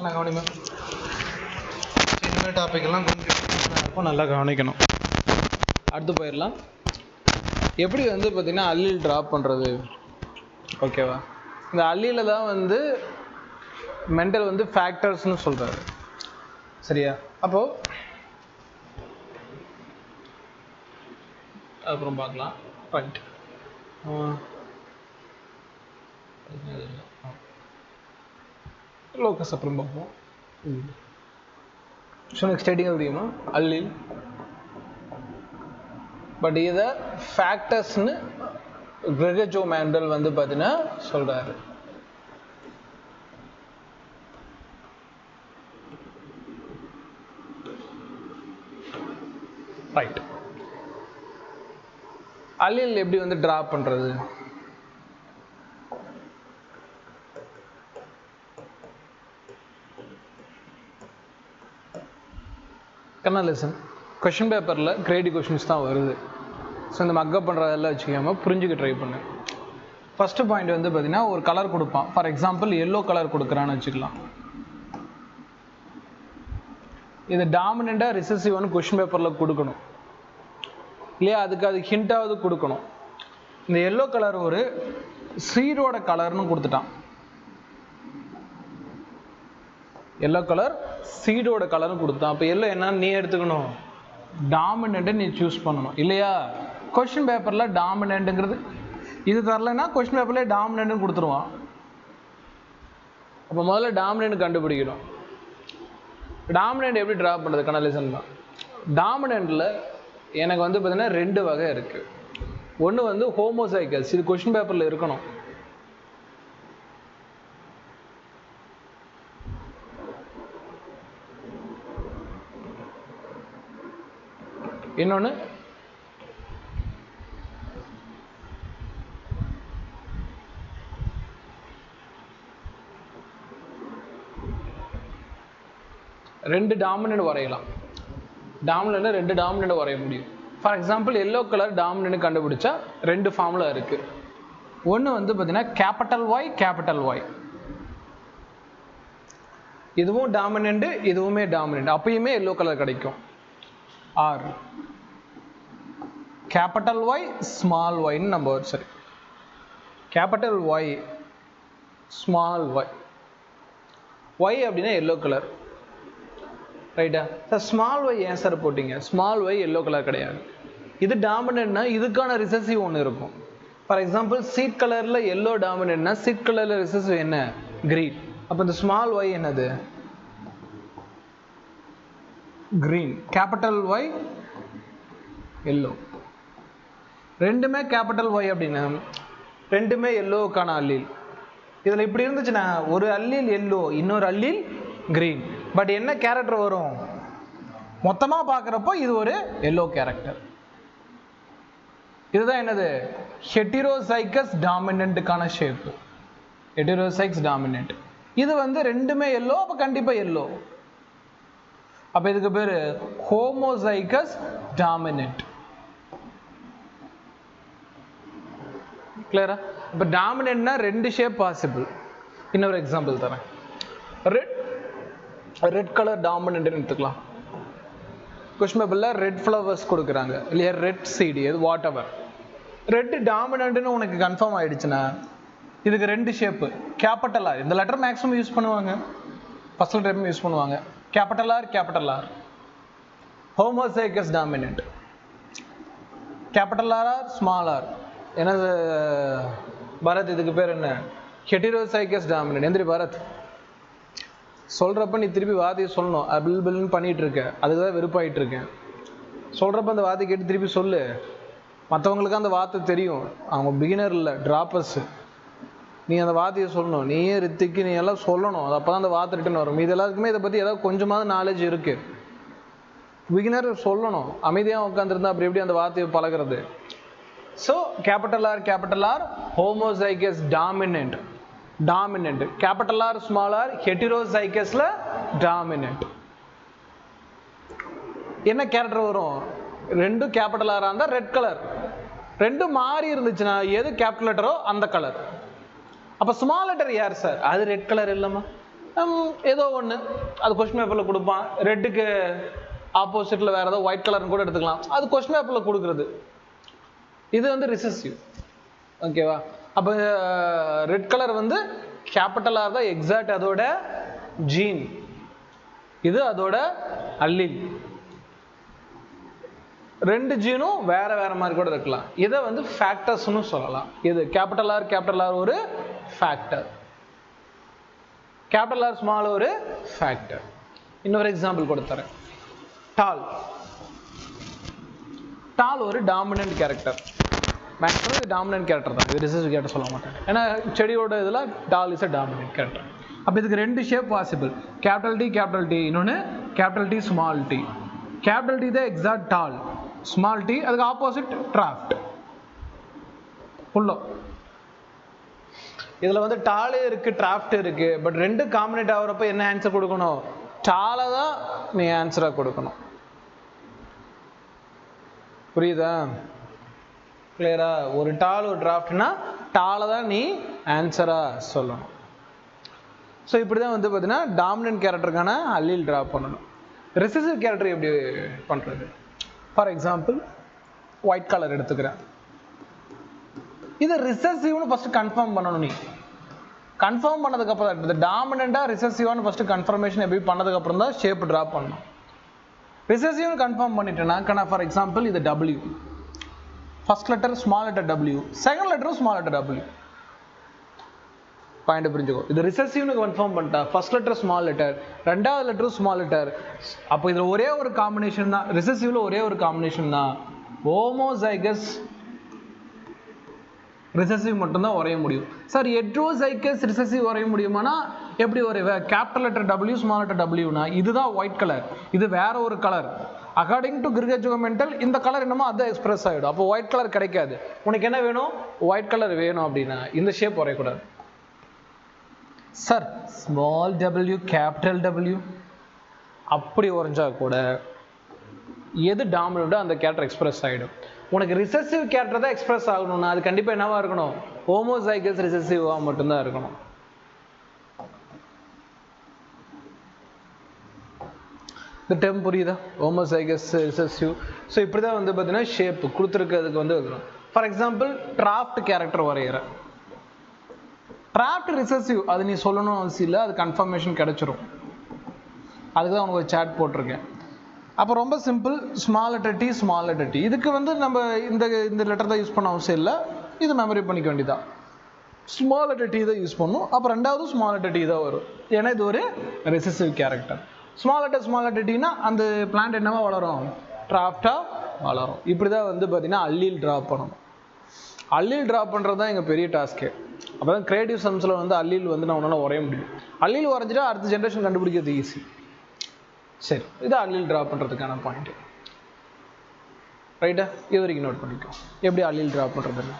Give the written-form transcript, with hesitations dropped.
நான் கவனிப்பேன். இனிமேல் டாபிக்லாம் கொஞ்சம் நல்லா கவனிக்கணும். அடுத்து போயிடலாம். எப்படி வந்து பார்த்திங்கன்னா அல்லீல் ட்ராப் பண்ணுறது, ஓகேவா? இந்த அல்லீல தான் வந்து மெண்டல் வந்து ஃபேக்டர்ஸ்னு சொல்கிறாரு, சரியா? அப்போது அப்புறம் பார்க்கலாம். ரைட், லோக்கஸ் அப்புறம் பார்ப்போம். ஸோ நெக்ஸ்ட் ஹெட்டிங் தெரியுமா? அல்லீல். பட் இதை ஃபேக்டர்ஸ்னு கிரெகர் மெண்டல் வந்து பார்த்தீங்கன்னா சொல்கிறாரு. ரைட், அல்லீல் எப்படி வந்து ட்ராப் பண்ணுறது? லிசன், கொஷின் பேப்பரில் கிரேடி கொஷின்ஸ் தான் வருது. ஸோ இந்த மக்கப் பண்ணுறதெல்லாம் வச்சுக்காமல் புரிஞ்சுக்க ட்ரை பண்ணு. ஃபஸ்ட்டு பாயிண்ட் வந்து பார்த்தீங்கன்னா ஒரு கலர் கொடுப்பான். ஃபார் எக்ஸாம்பிள் எல்லோ கலர் கொடுக்குறான்னு வச்சுக்கலாம். இது டாமினண்ட்டாக ரிசசிவ்னு கொஷின் பேப்பரில் கொடுக்கணும் இல்லையா? அது ஹிண்டாவது கொடுக்கணும். இந்த எல்லோ கலர் ஒரு சீடோட கலர்னு கொடுத்துட்டான். எல்லோ கலர் சீடோட கலர்னு கொடுத்தான். அப்போ எல்லோ என்னன்னு நீ எடுத்துக்கணும், டாமினண்ட்டை நீ சூஸ் பண்ணணும் இல்லையா? கொஷின் பேப்பரில் டாமினண்ட்டுங்கிறது இது தரலைன்னா கொஷின் பேப்பர்லேயே டாமினண்ட்னு கொடுத்துருவான். அப்போ முதல்ல டாமினண்ட் கண்டுபிடிக்கணும். டாமினண்ட் எப்படி ட்ரா பண்ணுறது? கனலிசன் தான். டாமினண்ட்டில் எனக்கு வந்து பார்த்தீங்கன்னா 2 வகை இருக்குது. ஒன்று வந்து ஹோமோசைகஸ், இது கொஷின் பேப்பரில் இருக்கணும். இன்னொன்று ரெண்டு டாமினண்ட் வரையலாம். டாமினண்ட் 2 டாமினண்ட் வரைய முடியும். For example yellow colour dominant கண்டுபிடிச்சா 2 ஃபார்முலா இருக்குது. ஒன்று வந்து பார்த்தீங்கன்னா கேபிட்டல் ஒய், கேபிட்டல் ஒய். இதுவும் டாமினண்ட், இதுவுமே டாமினண்ட், அப்பயுமே எல்லோ கலர் கிடைக்கும். ஆர் கேபிட்டல் ஒய் ஸ்மால் ஒய்ன்னு நம்ம சரி, capital Y small Y. Y அப்படின்னா எல்லோ கலர், ரைட்டா? சார் ஸ்மால் ஒய் ஏன் சார் போட்டிங்க? ஸ்மால் ஒய் எல்லோ கலர் கிடையாது. இது டாமினண்ட்னா இதுக்கான ரிசசிவ் ஒன்று இருக்கும். ஃபார் எக்ஸாம்பிள் சீட் கலரில் எல்லோ டாமினண்ட்னா சீட் கலரில் ரிசசிவ் என்ன? கிரீன். அப்போ இந்த ஸ்மால் ஒய் என்னது? கிரீன். Capital Y yellow. ரெண்டுமே கேபிட்டல் ஒய் அப்படின்னா ரெண்டுமே எல்லோவுக்கான அல்லீல். இதில் இப்படி இருந்துச்சுன்னா ஒரு அல்லீல் எல்லோ, இன்னொரு அல்லீல் கிரீன். பட் என்ன கேரக்டர் வரும்? மொத்தமாக பார்க்குறப்போ இது ஒரு எல்லோ கேரக்டர். இதுதான் என்னது? ஹெட்டிரோசைகஸ் டாமினண்ட்டுக்கான ஷேப்பு. Heterozygous dominant. இது வந்து ரெண்டுமே எல்லோ, அப்போ கண்டிப்பாக எல்லோ. அப்போ இதுக்கு பேர் ஹோமோசைகஸ் டாமினண்ட். கிளியரா? இப்போ டாமினண்ட்னா 2 ஷேப் பாசிபிள். இன்னொரு எக்ஸாம்பிள் தரேன். ரெட் கலர் டாமினண்ட் எடுத்துக்கலாம். கொஸ்டின் பேப்பர்ல ரெட் ஃப்ளவர்ஸ் கொடுக்குறாங்க இல்லையா? ரெட் சீடி, அது வாட் எவர். ரெட் டாமினண்ட்னு உனக்கு கன்ஃபார்ம் ஆயிடுச்சுன்னா இதுக்கு 2 ஷேப்பு. கேபிட்டல் ஆர், இந்த லெட்டர் மேக்ஸிமம் யூஸ் பண்ணுவாங்க, ஃபர்ஸ்ட் டைம் யூஸ் பண்ணுவாங்க. Capital R, capital R. Homozygous dominant. Capital R R small R. என்னது பரத்? இதுக்கு பேர் என்ன? Heterozygous dominant. எந்திரி பரத். சொல்கிறப்ப நீ திருப்பி வார்த்தையை சொல்லணும். பில் பில்னு பண்ணிகிட்டு இருக்க, அதுக்கு தான் வெறுப்பாயிட்டு இருக்கேன். சொல்கிறப்ப அந்த வார்த்தை கேட்டு திருப்பி சொல்லு. மற்றவங்களுக்கு அந்த வார்த்தை தெரியும், அவங்க பிகினர் இல்லை, ட்ராப்பர்ஸு. நீ அந்த வார்த்தையை சொல்லணும். நீயே ரித்திக்கு நீ எல்லாம் சொல்லணும். அது அப்போ தான் அந்த வார்த்தை ரிட்டன் வரும். இது எல்லாருக்குமே இதை பற்றி ஏதாவது கொஞ்சமாவது நாலேஜ் இருக்குது. பிகினர் சொல்லணும். அமைதியாக உட்காந்துருந்தா அப்படி எப்படி அந்த வார்த்தையை பழகிறது? So capital R homozygous dominant. Dominant. Capital R small R ஹெட்டிரோசைகஸ்ல டாமினண்ட். என்ன கேரக்டர் வரும்? 2 கேபிட்டல் ஆரா இருந்தால் ரெட் கலர். 2 மாறி இருந்துச்சுன்னா எது கேபிட்டல் லெட்டரோ அந்த கலர். அப்போ ஸ்மால் லெட்டர் யார் சார்? அது ரெட் கலர் இல்லைம்மா. ஏதோ ஒன்று அது கொஸ்டின் பேப்பரில் கொடுப்பான். ரெட்டுக்கு ஆப்போசிட்டில் வேறு ஏதோ ஒயிட் கலர்னு கூட எடுத்துக்கலாம். அது கொஸ்டின் பேப்பரில் கொடுக்குறது. இது வந்து ரிசசிவ். ஓகேவா? அப்போ ரெட் கலர் வந்து கேபிட்டலாக தான் எக்ஸாக்ட் அதோட ஜீன். இது அதோட அல்லீல். ரெண்டு ஜீனும் வேற வேற மாதிரி கூட இருக்கலாம். இதை வந்து ஃபேக்டர்ஸ்னு சொல்லலாம். இது கேபிட்டல் ஆர் ஒரு ஃபேக்டர், கேபிட்டல் ஆர் ஸ்மால் ஒரு ஃபேக்டர். இன்னொரு எக்ஸாம்பிள் கொடுத்துறேன். டால் ஒரு டாமினன்ட் கேரக்டர். மேக்ஸிமம் இது டாமினன்ட் கேரக்டர் தான், இது ரிசசிவ் கேரக்டர் சொல்ல மாட்டேன். ஏன்னா செடியோட இதில் tall is a dominant character. அப்போ இதுக்கு ரெண்டு ஷேப் பாசிபிள். கேபிட்டல் டி இன்னொன்று capital D small D. Capital D தான் எக்ஸாக்ட் டால், ஸ்மால் டி அதுக்கு ஆப்போசிட் டிராஃப்ட். ஃபுல்லோ இதில் வந்து டாலே இருக்கு டிராஃப்ட் இருக்கு. பட் ரெண்டு காம்பினேட் ஆகிறப்ப என்ன ஆன்சர் கொடுக்கணும்? டாலை தான் நீ ஆன்சராக கொடுக்கணும். புரியுதா? கிளியரா? ஒரு டால் ஒரு டிராஃப்ட்னா டாலை தான் நீ ஆன்சராக சொல்லணும். ஸோ இப்படி தான் வந்து பார்த்தீங்கன்னா டாமினன்ட் கேரக்டருக்கான அல்லீல் ட்ரா பண்ணணும். ரிசசிவ் கேரக்டர் எப்படி பண்ணுறது? ஃபார் எக்ஸாம்பிள் ஒயிட் கலர் எடுத்துக்கிறேன். இது ரிசசிவ்னு ஃபர்ஸ்ட் கன்ஃபார்ம் பண்ணணும். நீ கன்ஃபார்ம் பண்ணதுக்கப்புறம் இது டாமினண்டாக ரிசசிவானு ஃபர்ஸ்ட் கன்ஃபர்மேஷன் எப்படி பண்ணதுக்கப்புறம் தான் ஷேப் ட்ரா பண்ணணும். ரிசசிவ்னு கன்ஃபார்ம் பண்ணிட்டேன்னா ஃபார் எக்ஸாம்பிள் இது W, first letter small letter W, second லெட்டரும் ஸ்மால் லெட்டர் டபிள்யூ. பாயிண்ட் புரிஞ்சுக்கோ. இது ரிசசிவ்னு கன்ஃபார்ம் பண்ணிட்டா ஃபர்ஸ்ட் லெட்டர் ஸ்மால் லெட்டர், ரெண்டாவது லெட்டரும் ஸ்மால் லெட்டர். அப்போ இதில் ஒரே ஒரு காம்பினேஷன் தான், ரிசசிவ்ல ஒரே ஒரு காம்பினேஷன் தான், ஹோமோசைகஸ் ரிசசிவ் மட்டும்தான் வரைய முடியும். சார் ஹெட்ரோசைகஸ் ரிசசிவ் வரைய முடியுமானா எப்படி வரைவ? Capital letter W small letter டபிள்யூனா இதுதான் ஒயிட் கலர், இது வேற ஒரு கலர். அக்கார்டிங் டு கிரிகேஜுமெண்டல் இந்த கலர் என்னமோ அது எக்ஸ்பிரஸ் ஆகிடும். அப்போ ஒயிட் கலர் கிடைக்காது. உனக்கு என்ன வேணும்? ஒயிட் கலர் வேணும் அப்படின்னா இந்த ஷேப் வரையக்கூடாது. Sir small W capital W அப்படி வரைஞ்சா கூட எது டாமினண்டோ அந்த கேரக்டர் எக்ஸ்பிரஸ் ஆகிடும். உனக்கு ரிசசிவ் கேரக்டர் தான் எக்ஸ்பிரஸ் ஆகணும்னா அது கண்டிப்பாக என்னவா இருக்கணும்? ஹோமோசைகஸ் ரிசசிவாக மட்டும்தான் இருக்கணும். இந்த டேர்ம் புரியுதா? Homozygous recessive. ஸோ இப்படி தான் வந்து பார்த்தீங்கன்னா ஷேப் கொடுத்துருக்கிறதுக்கு வந்து இருக்கணும். ஃபார் எக்ஸாம்பிள் டிராஃப்ட் கேரக்டர் வரைகிற. டிராஃப்ட் ரிசசிவ் அது நீ சொல்லணும் அவசியம் இல்லை, அது கன்ஃபர்மேஷன் கிடைச்சிரும். அதுக்கு தான் உனக்கு ஒரு சாட் போட்டிருக்கேன். அப்போ ரொம்ப simple, small letter D small letter D. இதுக்கு வந்து நம்ம இந்த லெட்டர் தான் யூஸ் பண்ண அவசியம் இல்லை, இது மெமரி பண்ணிக்க வேண்டியதான். ஸ்மால் லெட்டர் டி தான் யூஸ் பண்ணும். அப்போ ரெண்டாவது ஸ்மால் லெட்டர் டி தான் வரும். ஏன்னா இது ஒரு recessive character. Small letter Tina அந்த பிளான்ட் என்னவா வளரும்? டிராஃப்டாக வளரும். இப்படி தான் வந்து பார்த்தீங்கன்னா அல்லீல் ட்ரா பண்ணணும். அல்லீல் ட்ரா பண்ணுறது தான் எங்கள் பெரிய டாஸ்க்கு. அப்போ தான் கிரியேட்டிவ் சம்ஸில் வந்து அல்லீல் வந்து நான் ஒன்றால் வரைய முடியும். அல்லீல் வரைஞ்சிட்டா அடுத்த ஜென்ரேஷன் கண்டுபிடிக்கிறது ஈஸி. சரி, இது அல்லீல் ட்ரா பண்ணுறதுக்கான பாயிண்ட். ரைட்டா? இது வரைக்கும் நோட் பண்ணிக்கோ எப்படி அல்லீல் ட்ரா பண்ணுறதுன்னு.